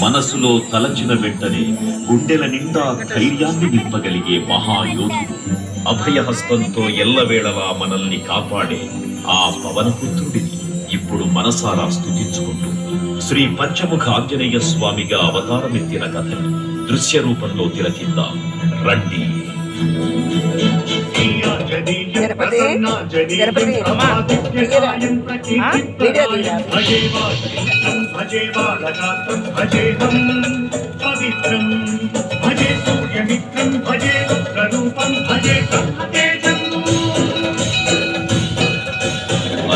మనసులో తలచిన వెంటనే గుండెల నిండా ధైర్యాన్ని నింపగలిగే మహాయోధుడు, అభయహస్తంతో ఎల్లవేళలా మనల్ని కాపాడే ఆ పవనపుత్రుడిని ఇప్పుడు మనసారా స్తుతించుకుంటూ శ్రీ పంచముఖ ఆంజనేయ స్వామిగా అవతారమెత్తిన కథని దృశ్య రూపంలో తిలకిద్దాం రండి.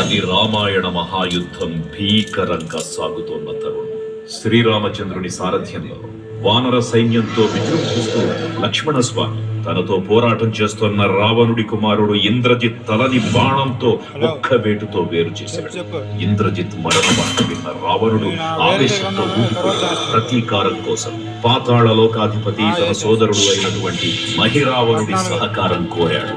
అది రామాయణ మహాయుద్ధం భీకరంగా సాగుతోన్న తరుణం. శ్రీరామచంద్రుని సారథ్యంలో వానర సైన్యంతో విజృంభిస్తూ లక్ష్మణస్వామి తనతో పోరాటం చేస్తున్న రావణుడి కుమారుడు ఇంద్రజిత్ తలని బాణంతో ఒక్క వేటుతో వేరు చేశాడు. ఇంద్రజిత్ మరణ వార్త విన్న రావణుడు ఆవేశంతో ప్రతీకారం కోసం పాతాళ లోకాధిపతి తన సోదరుడు అయినటువంటి మహిరావణుడి సహకారం కోరాడు.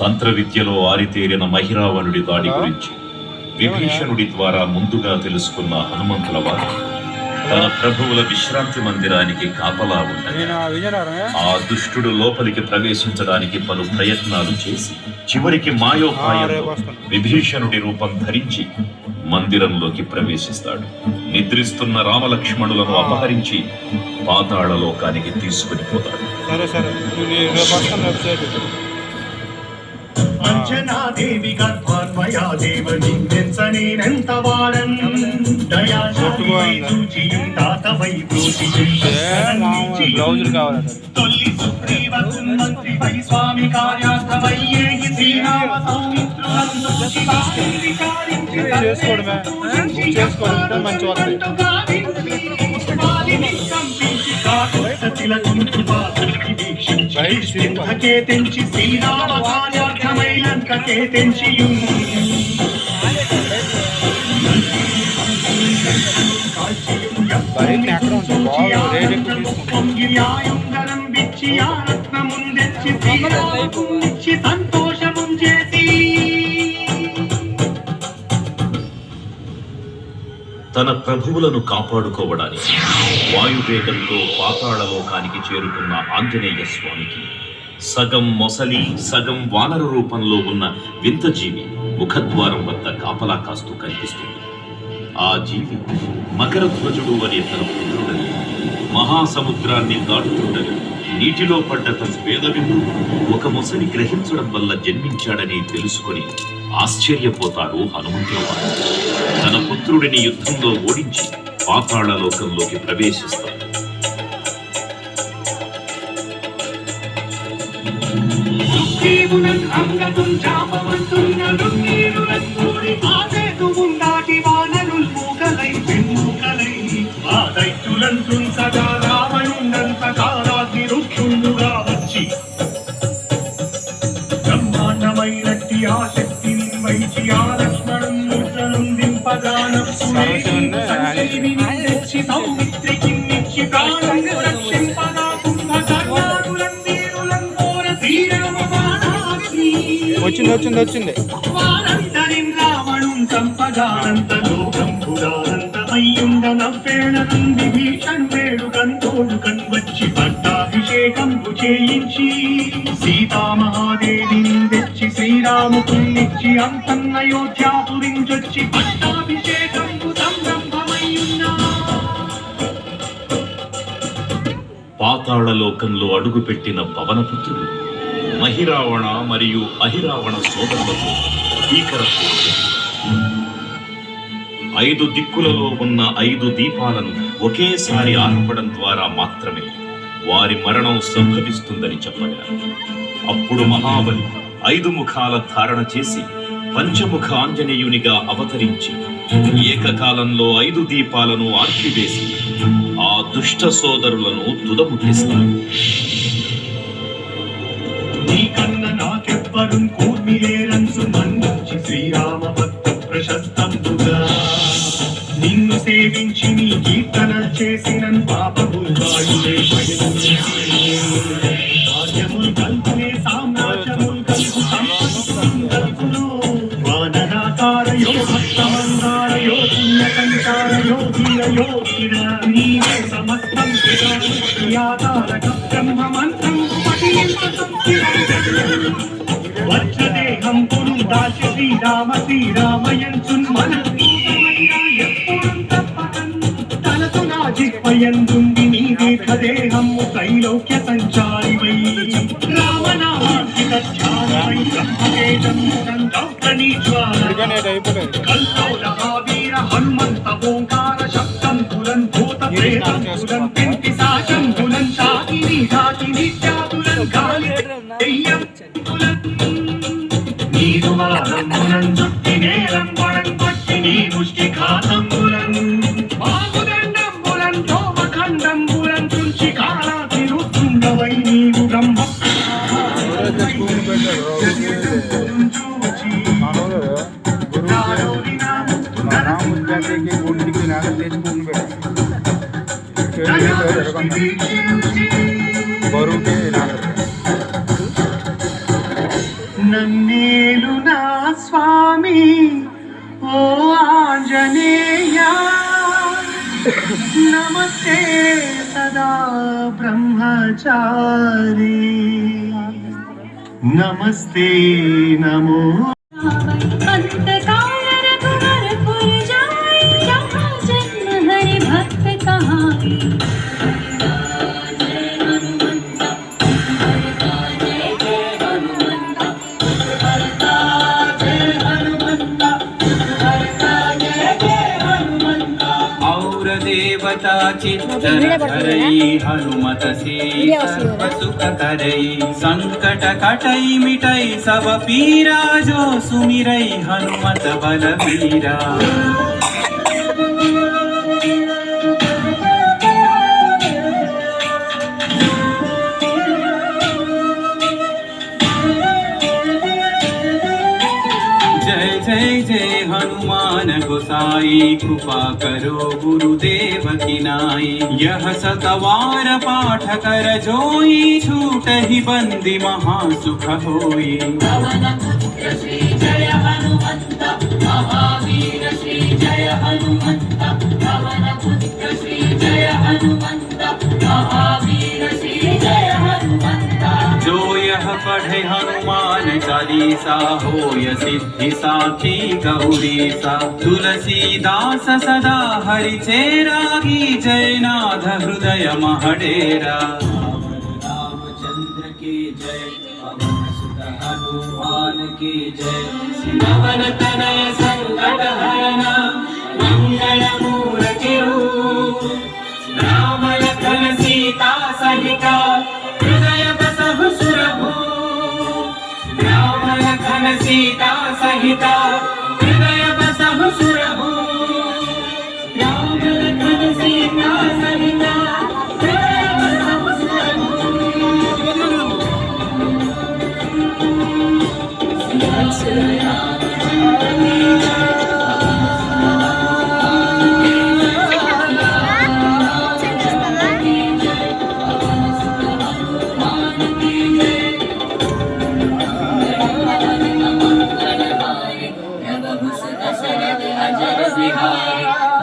తంత్ర విద్యలో ఆరితేరిన మహిరావణుడి దాడి గురించి విభీషణుడి ద్వారా ముందుగా తెలుసుకున్న హనుమంతుల వారు తన ప్రభువుల విశ్రాంతి మందిరానికి కాపలా ఉండగా ఆ దుష్టుడు లోపలికి ప్రవేశించడానికి పలు ప్రయత్నాలు చేసి చివరికి మాయోపాయంలో విభీషణుడి రూపం ధరించి మందిరంలోకి ప్రవేశిస్తాడు. నిద్రిస్తున్న రామలక్ష్మణులను అపహరించి పాతాళ లోకానికి తీసుకుని పోతాడు. అంజనాదేవి గర్భాన్వయా దేవనిందెంత వాడన్ దయాశాలి చూచియుండాతవై తొల్లి సుగ్రీవకు మంత్రి పై స్వామి కార్యార్థమయ్యే శ్రీరామ సౌమిత్రులందు చేసుకోవడం మంచి తెంచి శ్రీరామ కార్యార్థమై లంకకే తెంచియు పొంగియాయుంగరం బిచ్చి ఆ రత్నముందెచ్చి శ్రీరామునిచ్చి సంతోషము చేసి తన ప్రభువులను కాపాడుకోవడానికి వాయువేగంతో పాతాళ లోకానికి చేరుకున్న ఆంజనేయ స్వామికి సగం మొసలి సగం వానర రూపంలో ఉన్న వింత జీవి ముఖద్వారం వద్ద కాపలా కాస్తూ కనిపిస్తుంది. ఆ జీవి మకర ధ్వజుడు అనే తన పుత్రుడని మహాసముద్రాన్ని దాటుతుండగా నీటిలో పడ్డ తన వేదవిందుడు ఒక మొసలి గ్రహించడం వల్ల జన్మించాడని తెలుసుకొని ఆశ్చర్యపోతాడు హనుమంతుల వారు. తన పుత్రుడిని యుద్ధంలో ఓడించి పాతాళ లోకంలోకి ప్రవేశిస్తాడు. బ్రహ్మాండమైనట్టి ఆ శక్తిని వైచి ఆ లక్ష్మణం దింపగానం సౌమిత్రికి ప్రాణం రక్షింపగా వచ్చింది వారందరిం రావణుం చంపగానంత లోకం పురానంతమయ్యుండ నవ్వేళనం విభీషణ్ వేడుకంతోడు కన్వచ్చి పట్టాభిషేకం చేయించి సీతామహాదేవిని తెచ్చి శ్రీరాముకున్నిచ్చి అంతం అయోధ్యాపురించొచ్చి పట్టాభిషేకం సంరంభమయ్యున్నా. పాతాళ లోకంలో అడుగుపెట్టిన పవనపుత్రుడు మహిరావణ మరియు అహిరావణ సోదరులతో భీకర పోరు. 5 దిక్కులలో ఉన్న 5 దీపాలను ఒకేసారి ఆర్పడం ద్వారా మాత్రమే వారి మరణం సంభవిస్తుందని చెప్పగా అప్పుడు మహాబలి 5 ముఖాల ధారణ చేసి పంచముఖ ఆంజనేయునిగా అవతరించి ఏకకాలంలో 5 దీపాలను ఆర్పివేసి ఆ దుష్ట సోదరులను తుదముట్టిస్తారు. యాతారక బ్రహ్మ మంత్రం వజ్రదేహం పురు దాచి శ్రీరామయంచున్ మన ఎప్పుడు తప్పకన్ తనకు నా జిహ్వయందుండి నీ దీర్ఘదేహము త్రైలోక్య సంచారివై రామనామార్పిత ధ్యానమై బ్రహ్మతేజమునం దౌప్రణీజ్వాల కల్పౌల మహావీర హనుమంత ఓంకార శబ్దం తులం భూత ప్రేతం తులం పిశాచం తులం శాకిని ఘాకిని త్యాతులం గాలి దెయ్యం తులం నీరువారమునం జుట్టి నేరం వడం పట్టి నీ ముష్టి ఘాతంబులం బాగుదండంబులం ధోమఖండంబులం తుంచి కాలా తిరుతుండవై నీవు బ్రహ్మ నన్నేలు నా స్వామి ఓ ఆంజనేయ నమస్తే సదా బ్రహ్మచారి నమస్తే నమో अंतकाल रघुवर पुर जाई, जहाँ जन्म हरि भक्त कहाई। जय हनुमंता, जय हनुमंता, जय हनुमंता, जय हनुमंता। और देवता चित्तन धरई हनुमत से सर्व सुख करई संकट कटई मिटई सब पीरा जो सुमिरई हनुमत बलबीरा। जय जय जय हनुमान गोसाई कृपा करो गुरुदेव की नाई। यह सतवार पाठ कर जोई छूटहि बंदी महासुख होई। पवन पुत्र श्री जय हनुमंत महावीर श्री जय हनुमंत पवन पुत्र श्री जय हनुमंत महावीर श्री जय हनुमंत। जो यह पढ़े हनुमान चालीसा होय सिद्धि साखी गौरीसा। तुलसीदास सदा हरि चेरा की जयनाथ हृदय महडेरा। रामचंद्र की जय पवन सुत हनुमान की जय। पवन तनय संकट हरन मंगल मूर्ति रूप। राम लखन सीता सहित हृदय बसहु सुरभु। राम लखन सीता सहित हृदय बसहु सुरभु। राम लखन सीता सहित हृदय बसहु सुरभु।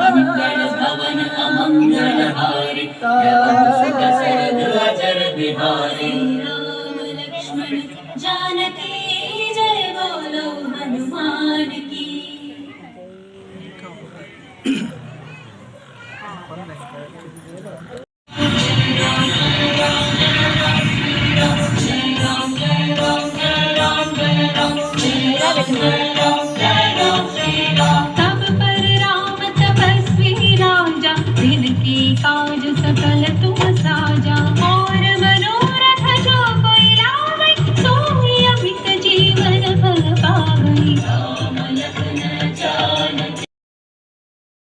मंगल भवन अमंगल हारी दशरथ अजर बिहारी। राम लक्ष्मण जानकी जय बोलो हनुमान की। तब पर राम तपस्वी राजा दिन की का